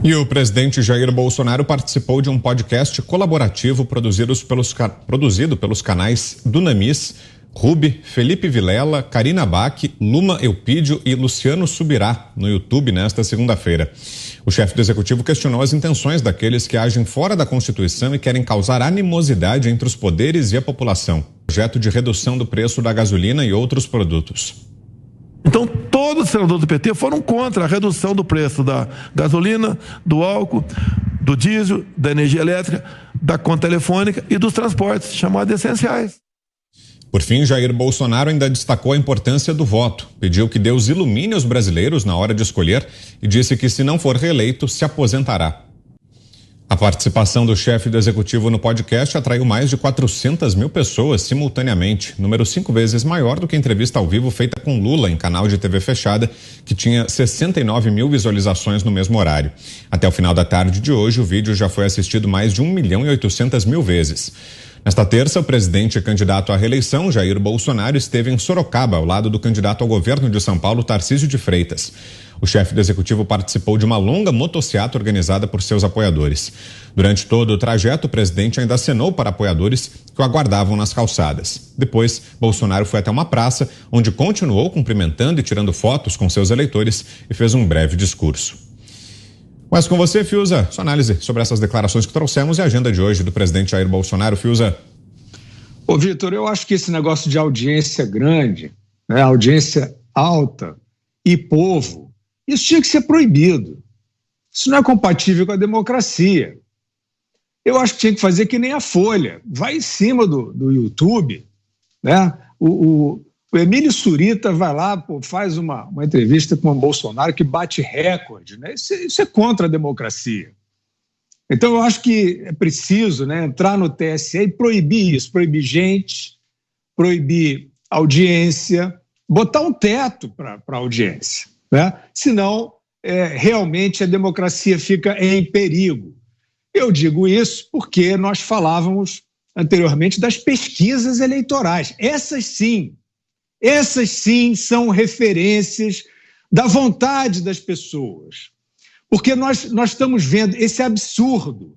E o presidente Jair Bolsonaro participou de um podcast colaborativo produzido pelos canais Dunamis, Rubi, Felipe Vilela, Karina Bach, Luma Eupídio e Luciano Subirá no YouTube nesta segunda-feira. O chefe do executivo questionou as intenções daqueles que agem fora da Constituição e querem causar animosidade entre os poderes e a população. Projeto de redução do preço da gasolina e outros produtos. Então, todos os senadores do PT foram contra a redução do preço da gasolina, do álcool, do diesel, da energia elétrica, da conta telefônica e dos transportes, chamados essenciais. Por fim, Jair Bolsonaro ainda destacou a importância do voto, pediu que Deus ilumine os brasileiros na hora de escolher e disse que, se não for reeleito, se aposentará. A participação do chefe do executivo no podcast atraiu mais de 400 mil pessoas simultaneamente, número 5 vezes maior do que a entrevista ao vivo feita com Lula em canal de TV fechada, que tinha 69 mil visualizações no mesmo horário. Até o final da tarde de hoje, o vídeo já foi assistido mais de 1.800.000 vezes. Nesta terça, o presidente e candidato à reeleição, Jair Bolsonaro, esteve em Sorocaba, ao lado do candidato ao governo de São Paulo, Tarcísio de Freitas. O chefe do executivo participou de uma longa motociata organizada por seus apoiadores. Durante todo o trajeto, o presidente ainda acenou para apoiadores que o aguardavam nas calçadas. Depois, Bolsonaro foi até uma praça, onde continuou cumprimentando e tirando fotos com seus eleitores e fez um breve discurso. Mas com você, Fiuza, sua análise sobre essas declarações que trouxemos e a agenda de hoje do presidente Jair Bolsonaro, Fiuza. Ô, Vitor, eu acho que esse negócio de audiência grande, né, audiência alta e povo, isso tinha que ser proibido. Isso não é compatível com a democracia. Eu acho que tinha que fazer que nem a Folha. Vai em cima do YouTube, né? O Emílio Surita vai lá, faz uma entrevista com o Bolsonaro que bate recorde, né? Isso é contra a democracia. Então, eu acho que é preciso, né, entrar no TSE e proibir isso, proibir gente, proibir audiência, botar um teto para a audiência, né? Senão, realmente a democracia fica em perigo. Eu digo isso porque nós falávamos anteriormente das pesquisas eleitorais. Essas sim são referências da vontade das pessoas. Porque nós estamos vendo esse absurdo.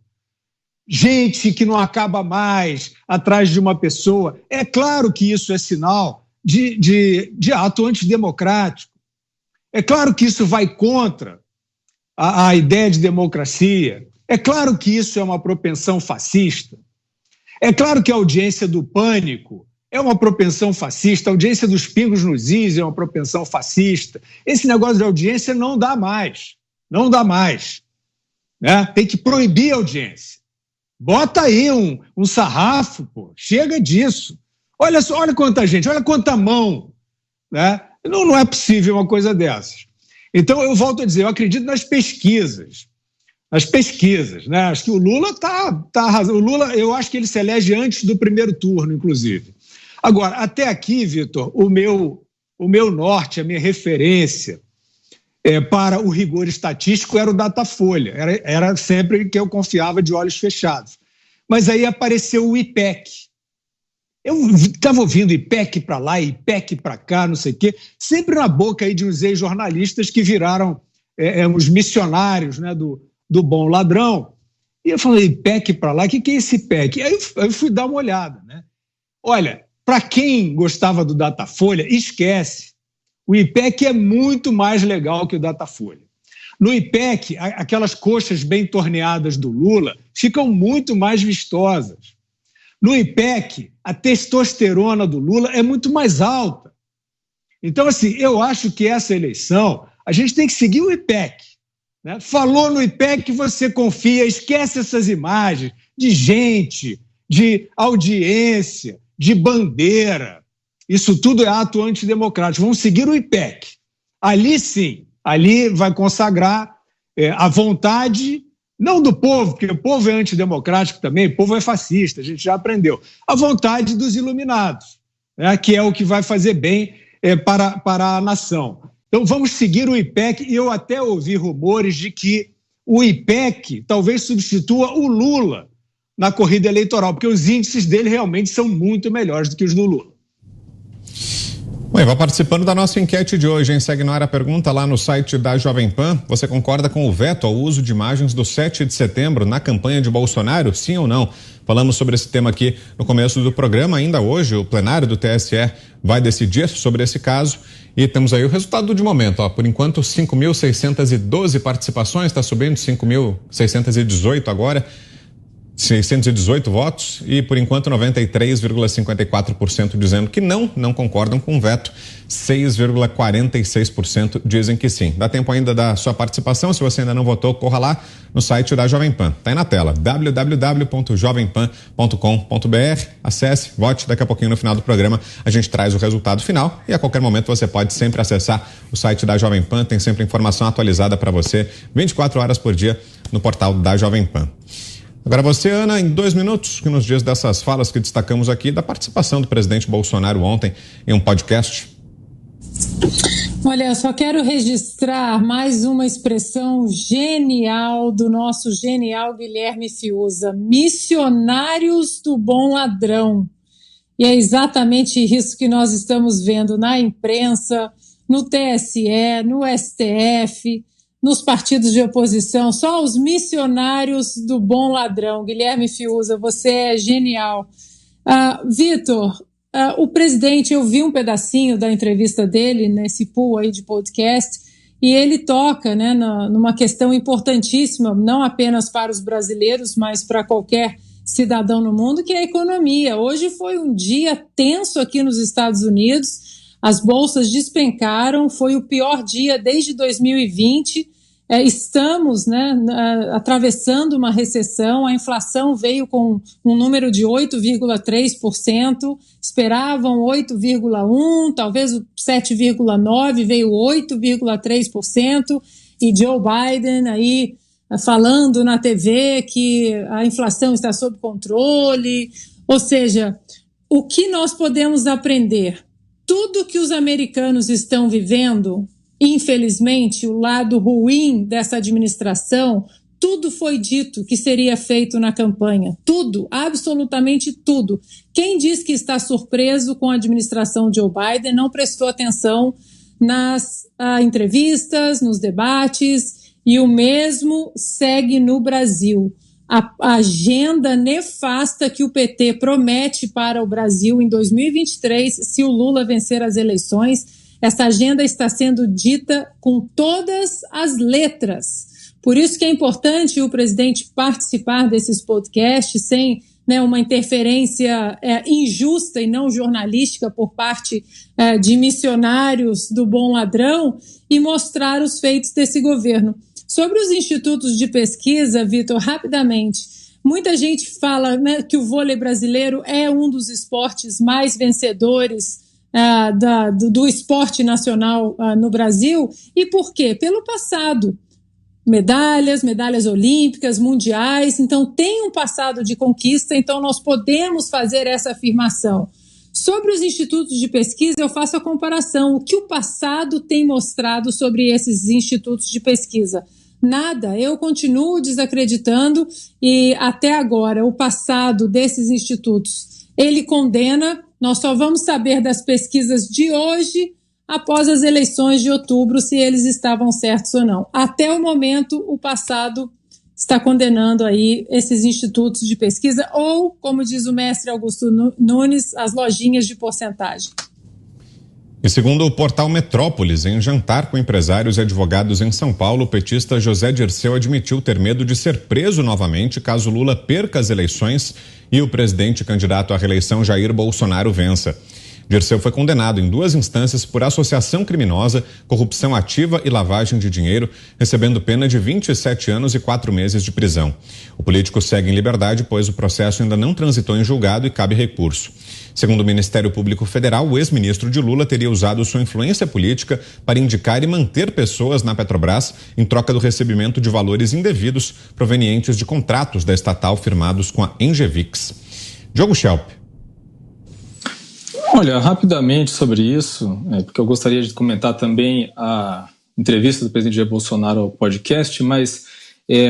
Gente que não acaba mais atrás de uma pessoa. É claro que isso é sinal de ato antidemocrático. É claro que isso vai contra a ideia de democracia. É claro que isso é uma propensão fascista. É claro que a audiência do Pânico é uma propensão fascista, a audiência dos Pingos nos Is é uma propensão fascista. Esse negócio de audiência não dá mais. Não dá mais. Né? Tem que proibir a audiência. Bota aí um sarrafo, pô. Chega disso. Olha só, olha quanta gente, olha quanta mão. Né? Não é possível uma coisa dessas. Então, eu volto a dizer, eu acredito nas pesquisas. Nas pesquisas, né? Acho que o Lula está arrasando. O Lula, eu acho que ele se elege antes do primeiro turno, inclusive. Agora, até aqui, Vitor, o meu norte, a minha referência para o rigor estatístico era o Datafolha. Era sempre que eu confiava de olhos fechados. Mas aí apareceu o IPEC. Eu estava ouvindo IPEC para lá, IPEC para cá, não sei o quê, sempre na boca aí de uns ex-jornalistas que viraram os missionários, né, do bom ladrão. E eu falei, IPEC para lá, o que é esse IPEC? Aí eu fui dar uma olhada. Né? Olha, para quem gostava do Datafolha, esquece. O IPEC é muito mais legal que o Datafolha. No IPEC, aquelas coxas bem torneadas do Lula ficam muito mais vistosas. No IPEC, a testosterona do Lula é muito mais alta. Então, assim, eu acho que essa eleição, a gente tem que seguir o IPEC. Né? Falou no IPEC, você confia, esquece essas imagens de gente, de audiência, de bandeira. Isso tudo é ato antidemocrático. Vamos seguir o IPEC. Ali sim, ali vai consagrar a vontade, não do povo, porque o povo é antidemocrático também, o povo é fascista, a gente já aprendeu. A vontade dos iluminados, né, que é o que vai fazer bem para a nação. Então vamos seguir o IPEC, e eu até ouvi rumores de que o IPEC talvez substitua o Lula na corrida eleitoral, porque os índices dele realmente são muito melhores do que os do Lula. Bem, vai participando da nossa enquete de hoje, hein? Segue no ar a pergunta lá no site da Jovem Pan. Você concorda com o veto ao uso de imagens do 7 de setembro na campanha de Bolsonaro? Sim ou não? Falamos sobre esse tema aqui no começo do programa. Ainda hoje, o plenário do TSE vai decidir sobre esse caso. E temos aí o resultado de momento. Por enquanto, 5.612 participações, está subindo 5.618 agora. 618 votos e, por enquanto, 93,54% dizendo que não concordam com o veto. 6,46% dizem que sim. Dá tempo ainda da sua participação. Se você ainda não votou, corra lá no site da Jovem Pan. Está aí na tela, www.jovempan.com.br. Acesse, vote. Daqui a pouquinho, no final do programa, a gente traz o resultado final e a qualquer momento você pode sempre acessar o site da Jovem Pan. Tem sempre informação atualizada para você 24 horas por dia no portal da Jovem Pan. Agora você, Ana, em 2 minutos, que nos dias dessas falas que destacamos aqui, da participação do presidente Bolsonaro ontem em um podcast. Olha, eu só quero registrar mais uma expressão genial do nosso genial Guilherme Fiuza: missionários do bom ladrão. E é exatamente isso que nós estamos vendo na imprensa, no TSE, no STF, nos partidos de oposição, só os missionários do bom ladrão. Guilherme Fiuza, você é genial. Vitor, o presidente, eu vi um pedacinho da entrevista dele nesse pool aí de podcast, e ele toca, né, numa questão importantíssima, não apenas para os brasileiros, mas para qualquer cidadão no mundo, que é a economia. Hoje foi um dia tenso aqui nos Estados Unidos, as bolsas despencaram, foi o pior dia desde 2020. Estamos, né, atravessando uma recessão, a inflação veio com um número de 8,3%, esperavam 8,1%, talvez o 7,9%, veio 8,3%, e Joe Biden aí falando na TV que a inflação está sob controle. Ou seja, o que nós podemos aprender? Tudo que os americanos estão vivendo, infelizmente, o lado ruim dessa administração, tudo foi dito que seria feito na campanha. Tudo, absolutamente tudo. Quem diz que está surpreso com a administração de Joe Biden não prestou atenção nas entrevistas, nos debates, e o mesmo segue no Brasil. A agenda nefasta que o PT promete para o Brasil em 2023, se o Lula vencer as eleições, essa agenda está sendo dita com todas as letras. Por isso que é importante o presidente participar desses podcasts sem, né, uma interferência injusta e não jornalística por parte de missionários do bom ladrão e mostrar os feitos desse governo. Sobre os institutos de pesquisa, Vitor, rapidamente, muita gente fala, né, que o vôlei brasileiro é um dos esportes mais vencedores do esporte nacional no Brasil. E por quê? Pelo passado. Medalhas olímpicas, mundiais, então tem um passado de conquista, então nós podemos fazer essa afirmação. Sobre os institutos de pesquisa, eu faço a comparação. O que o passado tem mostrado sobre esses institutos de pesquisa? Nada, eu continuo desacreditando, e até agora o passado desses institutos, ele condena. Nós só vamos saber das pesquisas de hoje após as eleições de outubro, se eles estavam certos ou não. Até o momento, o passado está condenando aí esses institutos de pesquisa, ou, como diz o mestre Augusto Nunes, as lojinhas de porcentagem. E segundo o portal Metrópolis, em jantar com empresários e advogados em São Paulo, o petista José Dirceu admitiu ter medo de ser preso novamente caso Lula perca as eleições e o presidente candidato à reeleição Jair Bolsonaro vença. Dirceu foi condenado em 2 instâncias por associação criminosa, corrupção ativa e lavagem de dinheiro, recebendo pena de 27 anos e 4 meses de prisão. O político segue em liberdade, pois o processo ainda não transitou em julgado e cabe recurso. Segundo o Ministério Público Federal, o ex-ministro de Lula teria usado sua influência política para indicar e manter pessoas na Petrobras em troca do recebimento de valores indevidos provenientes de contratos da estatal firmados com a Engevix. Diogo Schelp. Olha, rapidamente sobre isso, porque eu gostaria de comentar também a entrevista do presidente Jair Bolsonaro ao podcast, mas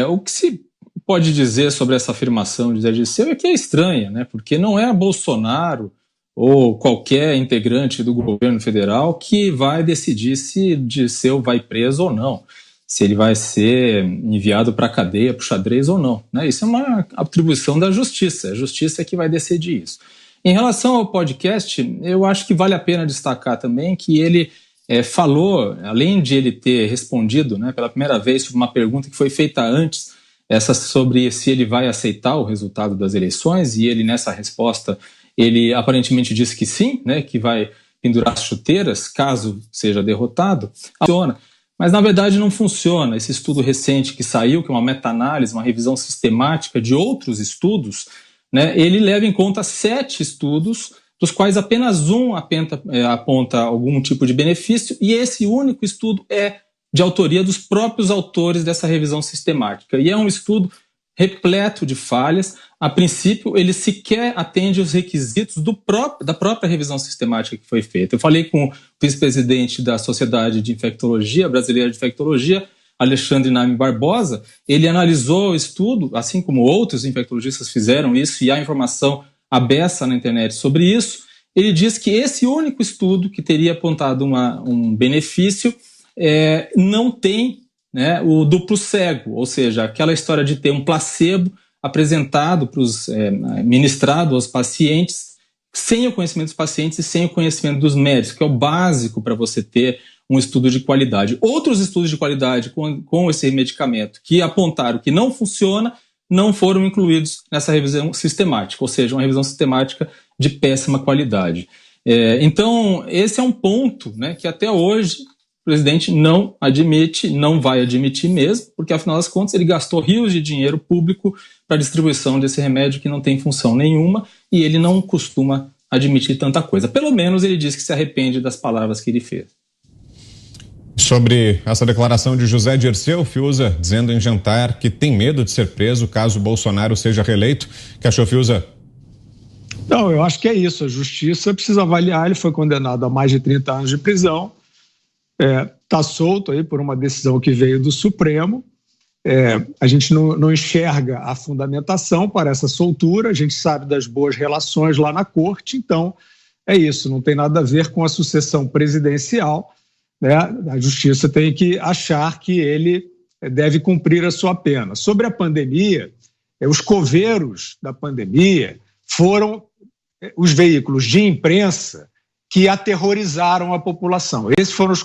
o que se pode dizer sobre essa afirmação de Zé Dirceu é que é estranha, né? Porque não é Bolsonaro ou qualquer integrante do governo federal que vai decidir se Dirceu vai preso ou não, se ele vai ser enviado para a cadeia, para o xadrez ou não, né? Isso é uma atribuição da justiça, é a justiça que vai decidir isso. Em relação ao podcast, eu acho que vale a pena destacar também que ele falou, além de ele ter respondido, né, pela primeira vez sobre uma pergunta que foi feita antes, essa sobre se ele vai aceitar o resultado das eleições, e ele nessa resposta, ele aparentemente disse que sim, né, que vai pendurar as chuteiras caso seja derrotado. Funciona. Mas na verdade não funciona. Esse estudo recente que saiu, que é uma meta-análise, uma revisão sistemática de outros estudos, né, ele leva em conta 7 estudos, dos quais apenas um aponta algum tipo de benefício, e esse único estudo é de autoria dos próprios autores dessa revisão sistemática. E é um estudo repleto de falhas. A princípio, ele sequer atende os requisitos da própria revisão sistemática que foi feita. Eu falei com o vice-presidente da Sociedade de Infectologia, Brasileira de Infectologia, Alexandre Naime Barbosa. Ele analisou o estudo, assim como outros infectologistas fizeram isso, e há informação aberta na internet sobre isso. Ele diz que esse único estudo que teria apontado um benefício não tem, né, o duplo cego, ou seja, aquela história de ter um placebo apresentado ministrado aos pacientes sem o conhecimento dos pacientes e sem o conhecimento dos médicos, que é o básico para você ter um estudo de qualidade. Outros estudos de qualidade com esse medicamento que apontaram que não funciona não foram incluídos nessa revisão sistemática, ou seja, uma revisão sistemática de péssima qualidade. Então, esse é um ponto, né, que até hoje o presidente não admite, não vai admitir mesmo, porque afinal das contas ele gastou rios de dinheiro público para a distribuição desse remédio que não tem função nenhuma, e ele não costuma admitir tanta coisa. Pelo menos ele diz que se arrepende das palavras que ele fez. Sobre essa declaração de José Dirceu, Fiuza, dizendo em jantar que tem medo de ser preso caso Bolsonaro seja reeleito. O que achou, Fiuza? Não, eu acho que é isso. A justiça precisa avaliar. Ele foi condenado a mais de 30 anos de prisão. Está solto aí por uma decisão que veio do Supremo. A gente não enxerga a fundamentação para essa soltura. A gente sabe das boas relações lá na corte. Então, é isso. Não tem nada a ver com a sucessão presidencial. Né? A justiça tem que achar que ele deve cumprir a sua pena. Sobre a pandemia, os coveiros da pandemia foram os veículos de imprensa que aterrorizaram a população. Esses foram os